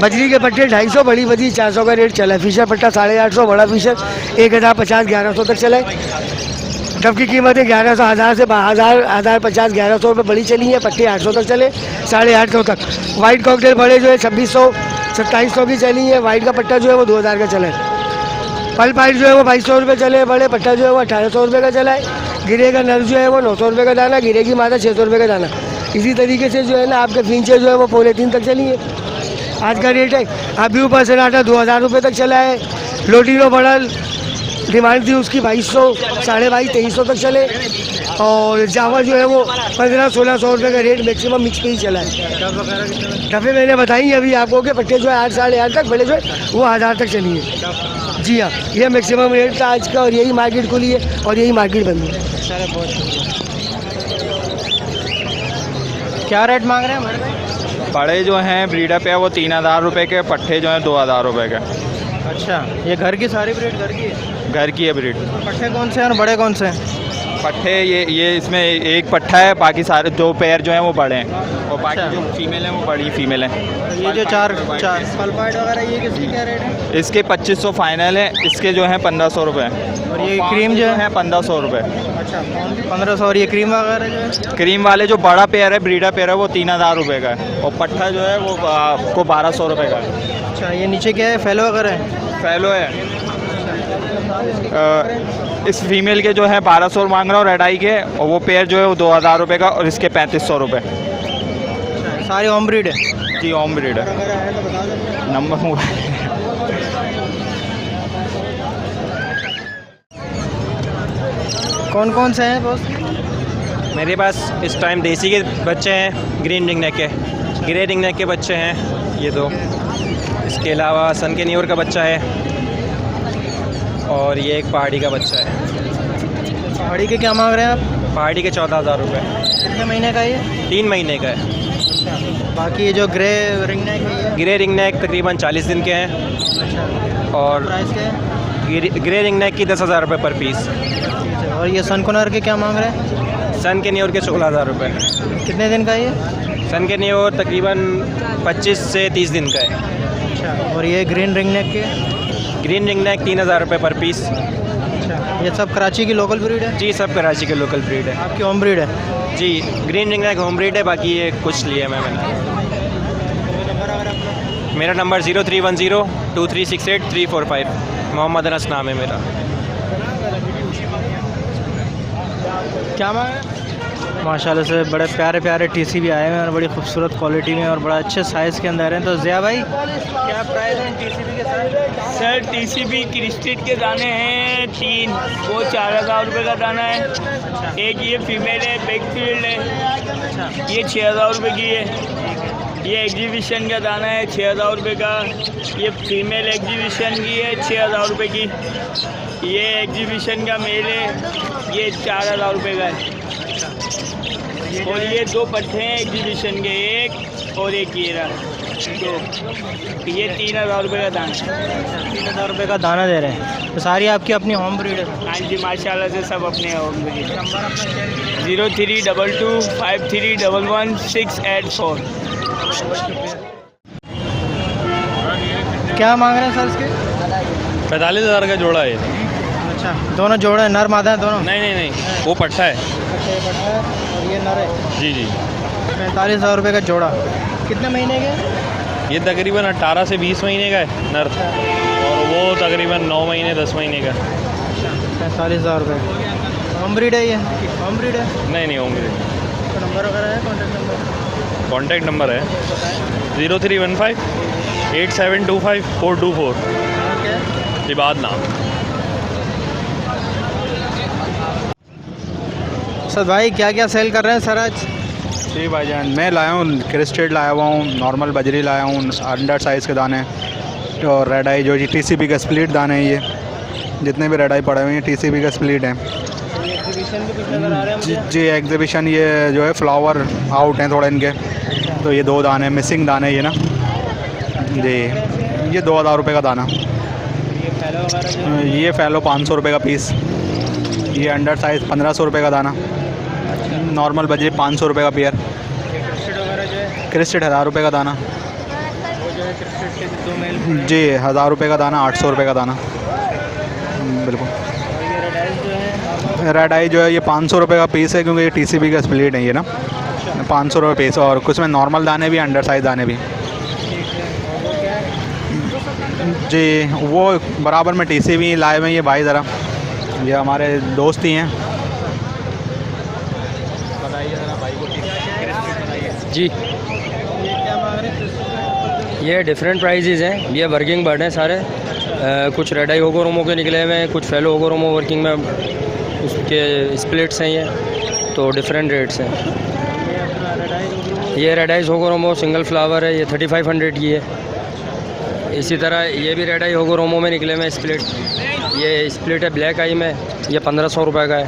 बजरी के पट्टे 250, बड़ी बजरी 400 का रेट चला है। फिशर पट्टा 850, बड़ा फिशर 1050, 1100 तक चला है। टब की कीमत है 1100, 1000 से 1050, 1100 रुपये बड़ी चली है। पट्टे 800 तक चले, 850 तक। वाइट कॉकटेल बड़े जो है 2600, 2700 की चली है। वाइट का पट्टा जो है वो 2000 का चला है। पल पाइट जो है वो 2200 रुपये चले। बड़े पट्टा जो है वो 1800 रुपये का चला है। गिरे का नर जो है वो 900 रुपये का दाना, गिरे की मादा 600 रुपये का दाना। इसी तरीके से जो है ना आपके फिंचे जो है वो 3.5 तक चली है। आज का रेट है अभी ऊपर से नाटा 2000 रुपये तक चला है। लोटीनो बड़ल डिमांड थी उसकी 2200, 2250, 2300 तक चले। और जावा जो है वो 1500-1600 रुपये का रेट मैक्सिमम मिक्स पे ही चला है। डफे मैंने बताई अभी आपको कि पट्टे जो है 8, 8.5 तक, बड़े जो है वो 1000 तक चली है। जी हाँ, ये मैक्सिमम रेट था आज का और यही मार्केट खुली है और यही मार्केट बंद है। क्या रेट मांग रहे हैं हमारे भाई? बड़े जो हैं ब्रीडर पे वो 3000 रुपये के, पट्टे जो हैं 2000 रुपये के। अच्छा, ये घर की सारी ब्रीड घर की है? घर की है ब्रीड। पट्टे कौन से हैं और बड़े कौन से हैं? पट्टे ये इसमें एक पट्टा है, बाकी सारे 2 पैर जो हैं वो बड़े हैं और बाकी अच्छा। जो फीमेल हैं वो बड़ी फीमेल हैं। ये जो चार पलपाइट वगैरह ये किसकी क्या रेट है? इसके 2500 फाइनल है, इसके जो हैं 1500 रुपये। और ये क्रीम जो है 1500 रुपये। अच्छा 1500। और ये क्रीम वगैरह जो है? क्रीम वाले जो बड़ा पेयर है ब्रीडर पेयर है वो 3000 रुपये का है और पट्टा जो है वो आपको 1200 रुपये का है। अच्छा, ये नीचे क्या है, फेलो वगैरह है? फैलो है। इस फीमेल के जो है 1200 मांग रहा हूँ रेड आई के, और वो पेयर जो है वो 2000 रुपये का और इसके 3500 रुपये। सारी होम ब्रीड है? जी होम ब्रीड है। नंबर मोबाइल कौन कौन से हैं बॉस? मेरे पास इस टाइम देसी के बच्चे हैं, ग्रीन रिंग नेक के, ग्रे रिंग नेक के बच्चे हैं ये 2। इसके अलावा सन के न्यूर का बच्चा है और ये एक पहाड़ी का बच्चा है। पहाड़ी के क्या मांग रहे हैं आप? पहाड़ी के 14,000 रुपये। कितने महीने का ये? 3 महीने का है। बाकी ये जो ग्रे रिंग नेक है? ग्रे रिंग नेक तकरीबन 40 दिन के हैं और प्राइस क्या है? ग्रे रिंग नेक की 10,000 रुपये पर पीस। और ये सनकोनर के क्या मांग रहे हैं? सन के न्यूर के 16,000 रुपये। कितने दिन का ये? सन के न्यूर तकरीबन 25 से 30 दिन का है। अच्छा, और ये ग्रीन रिंग नेक के? ग्रीन रिंग नेक 3,000 रुपये पर पीस। अच्छा, ये सब कराची की लोकल ब्रीड है? जी सब कराची के लोकल ब्रीड है। आपकी होम ब्रीड है? जी green ring neck home breed है, बाकी ये कुछ लिए मैंने। मेरा नंबर 0310 2368 345। मोहम्मद अनस नाम है मेरा। क्या मांग रहे हैं? माशाल्लाह से बड़े प्यारे प्यारे टीसी भी आए हैं और बड़ी खूबसूरत क्वालिटी में और बड़ा अच्छे साइज़ के अंदर हैं। तो ज़िया भाई क्या प्राइस है टीसीबी के साथ? सर टीसीबी क्रिस्टेड के दाने हैं 3, वो 4000 रुपये का दाना है। एक ये फीमेल है, बैकफील्ड है, ये 6000 रुपये की है। ये एग्जीबिशन का दाना है 6000 रुपये का। ये फीमेल एग्जीबिशन की है 6000 रुपये की। ये एग्जीबिशन का मेल है, ये 4000 रुपये का है। और ये 2 पट्टे हैं एग्जीबिशन के, एक और एक ये रहा 2। ये 3000 रुपये का दाना। 3000 रुपये का दाना दे रहे हैं। तो सारी आपकी अपनी होम ब्रीड है? हाँ जी माशाल्लाह से सब अपने होम ब्रीड। 0322 5311 684। क्या मांग रहे हैं सर इसके? 45,000 का जोड़ा है। अच्छा, दोनों जोड़े नर मादा हैं दोनों? नहीं नहीं नहीं, वो पट्ठा है। और ये नर है। जी जी। 45,000 रुपये का जोड़ा। कितने महीने के? ये तकरीबन 18 से 20 महीने का है नर, और वो तकरीबन 9 महीने 10 महीने का। 45,000 रुपये। होम ब्रीड है ये? होम ब्रीड है? नहीं नहीं होंगे। तो नंबर वगैरह है, कॉन्टैक्ट नंबर है 0315 8725 424। इबाद नाम। सर भाई क्या क्या सेल कर रहे हैं सर आज? जी भाईजान, मैं लाया हूँ क्रिस्टेड लाया हुआ हूँ, नॉर्मल बजरी लाया हूँ, अंडर साइज़ के दाने, और रेड आई जो TCP का स्प्लिट दाने हैं। ये जितने भी रेड आई पड़े हुए हैं TCP का स्प्लिट हैं। जी एग्जीबिशन ये जो है फ्लावर आउट हैं थोड़े इनके, तो ये 2 दाने मिसिंग दाने ये ना जी, ये 2,000 रुपये का दाना। ये फैलो 500 रुपये का पीस। ये अंडर साइज़ 1500 रुपये का दाना। नॉर्मल बजरी 500 रुपये का पेयर। क्रिस्टेड 1000 रुपये का दाना। जी 1000 रुपये का दाना, 800 रुपये का दाना। बिल्कुल। रेड आई जो है ये 500 रुपये का पीस है, क्योंकि ये TCP का स्प्लिट है ये ना, 500 रुपये पीस। और कुछ में नॉर्मल दाने भी, अंडर साइज़ दाने भी। जी वो बराबर में TCP लाए हुए हैं ये भाई, ज़रा ये हमारे दोस्त ही हैं। जी ये डिफरेंट प्राइजेज़ हैं। ये वर्किंग बर्ड हैं सारे। कुछ रेड आई होगोरोमो के निकले हुए हैं, कुछ फेलो होगोरोमो वर्किंग में उसके स्प्लिट्स हैं ये, तो डिफरेंट रेट्स हैं। ये रेड आई होगोरोमो सिंगल फ्लावर है, ये 3500 की है। इसी तरह ये भी रेड आई होगोरोमो में निकले हुए स्प्लिट। ये स्प्लिट है ब्लैक आई में, ये 1500 रुपये का है।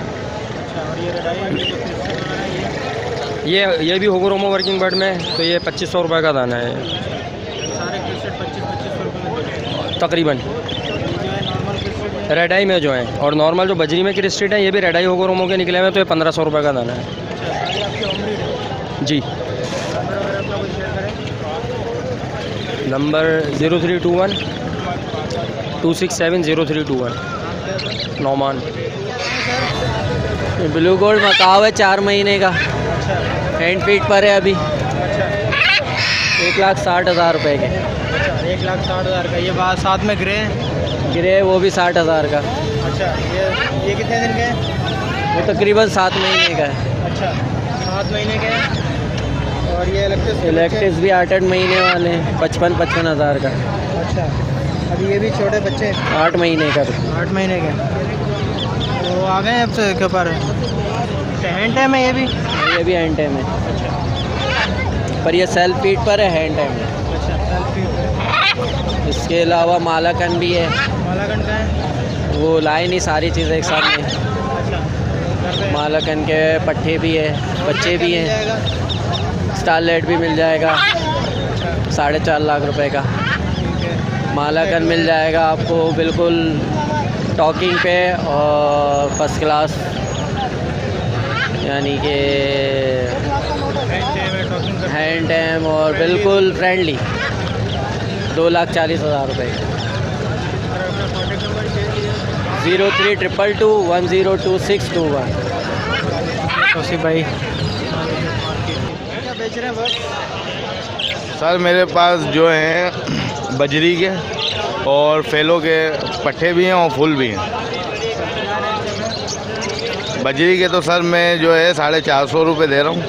ये भी होगोरोमो वर्किंग बर्ड में, तो ये 2500 रुपये का दाना है तकरीबन रेड आई में जो है। और नॉर्मल जो बजरी में क्रिस्टेड है ये भी रेड आई होगोरोमो के निकले हुए, तो ये 1500 रुपये का दाना है जी। Number 0321 267 0321। Nouman. Blue gold macaw है 4 महीने का, हैंड फीट पर है अभी। 1,60,000 रुपये के। 1,60,000 का। ये बात साथ में ग्रे है? ग्रे वो भी 60,000 का। अच्छा, ये कितने दिन के हैं? वो तकरीबन 7 महीने का है। अच्छा, 7 महीने के हैं। और ये इलेक्ट्रिस भी 8-8 महीने वाले हैं, 55 हज़ार का। अच्छा, अभी ये भी छोटे बच्चे 8 महीने का। 8 महीने के तो आ गए अब से के ऊपर हैंड टाइम है। ये भी हैंड टाइम है। पर ये सेल्फ फीड पर है, हैंड टाइम है। अच्छा, सेल्फ फीड। इसके अलावा मालाकन भी है। मालाकन का है? वो लाए नहीं सारी चीज़ें एक साथ में। मालाकन के पट्टे भी है, बच्चे भी हैं। स्टारलाइट भी मिल जाएगा 4.5 लाख रुपए का। मालाकन मिल जाएगा आपको बिल्कुल टॉकिंग पे और फर्स्ट क्लास, यानी कि हैंड टाइम और बिल्कुल फ्रेंडली। 2,40,000 रुपये। 032221022621। तोसी भाई क्या बेच रहे हैं बस? सर मेरे पास जो हैं बजरी के और फेलो के पट्टे भी हैं और फुल भी हैं। बजरी के तो सर मैं जो है 450 रुपये दे रहा हूँ,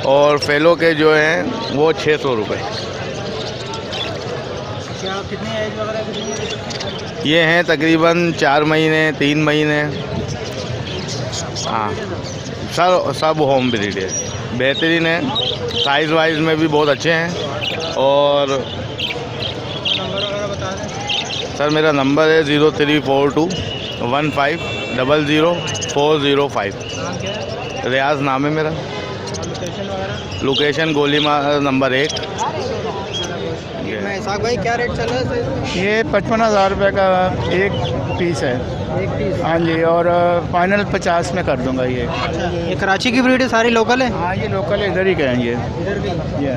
और फेलो के जो हैं वो 600 रुपये। कितनी एज वगैरह? ये हैं तकरीबन 4 महीने 3 महीने। हाँ सर, सब होम ब्रीड है, बेहतरीन है, साइज़ वाइज में भी बहुत अच्छे हैं। और सर मेरा नंबर है 034215000405। रियाज नाम है मेरा। Location Golimar number 1। भाई क्या रेट चल रहा है? ये 55,000 रुपये का एक पीस है। एक पीस। हाँ जी, और फाइनल 50 में कर दूंगा ये। ये कराची की ब्रीड है, सारी लोकल है? हाँ, ये लोकल इधर ही गए हैं ये। इधर भी ये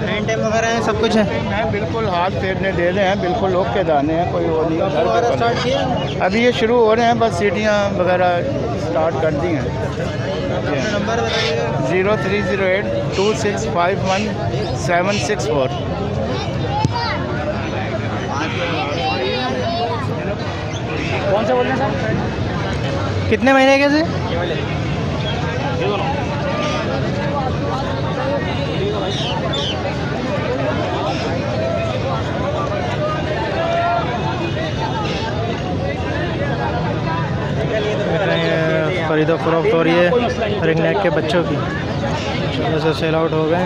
हैंड टाइम वगैरह है, सब कुछ है? हैं, बिल्कुल हाथ फेरने दे रहे हैं, बिल्कुल लोग के दाने हैं, कोई वो नहीं है। वगैरह स्टार्ट किया? अभी ये शुरू हो रहे हैं, बस सीटियाँ वगैरह स्टार्ट कर दी हैं। नंबर बताइए। 0308 2651 764। कौन से बोल रहे हैं सर? कितने महीने के से? खरीदो फरोख्त हो रही है रिंग नेक के बच्चों की। चलो से सेल आउट हो गए।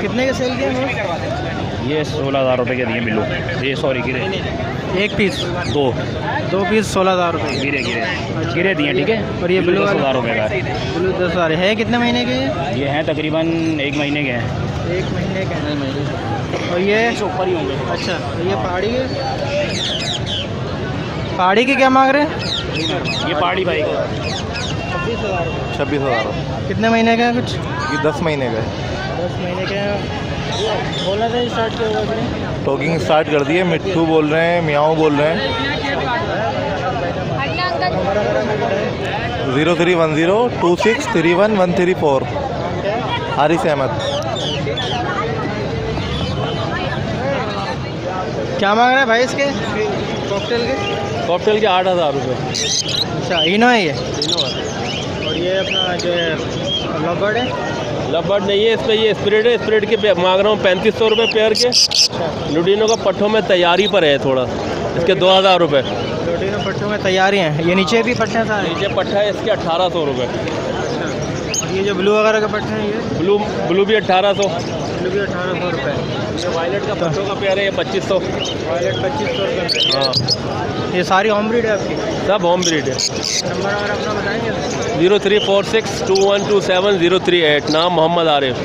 कितने के सेल किए? ये 16,000 रुपये के दिए बिल्लू। ये सॉरी गिरे, एक पीस? दो पीस 16,000 रुपये गिरे दिए, ठीक है। और ये ब्लू 10,000 रुपये का है। ब्लू 10,000 है। कितने महीने के? ये हैं तकरीबन 1 महीने के हैं। 1 महीने के हैं। और ये ऊपर ही होंगे। अच्छा, तो ये पहाड़ी के क्या मांग रहे हैं? ये पहाड़ी भाई का 26,000। कितने महीने का है? कुछ ये 10 महीने का है। 10 महीने के हैं। बोलना था स्टार्ट किया होगा कि टॉकिंग स्टार्ट कर दिए, मिट्टू बोल रहे हैं, मियाओ बोल रहे हैं। 0310 2631 134। हारिस अहमद। क्या मांग रहे हैं भाई इसके कॉकटेल के? कॉकटेल के 8,000 रुपये। अच्छा, इनो है ये? और ये अपना जो लवबर्ड है? लवबर्ड नहीं है, इसमें ये स्प्रिट है। स्प्रिट के मांग रहा हूँ 3500 रुपये पेयर के। लुडिनो का पट्ठों में तैयारी पर है थोड़ा, इसके 2,000 रुपये। लुडिनो पट्ठों में तैयारी हैं। ये नीचे भी पट्टे हैं सारे? नीचे पट्टा है इसके 1,800 रुपये। और ये जो ब्लू वगैरह के पट्टे हैं ये? ब्लू भी 1,800। ब्लू भी 1,800 रुपये। ये वायलेट का पट्टों का पेयर है, ये 2500। वायलेट 2500 रुपये। हाँ, ये सारी होम ब्रीड है आपकी? सब होम ब्रीड है। नंबर वगैरह अपना बताएंगे? 0346 2127 038। नाम मोहम्मद आरिफ।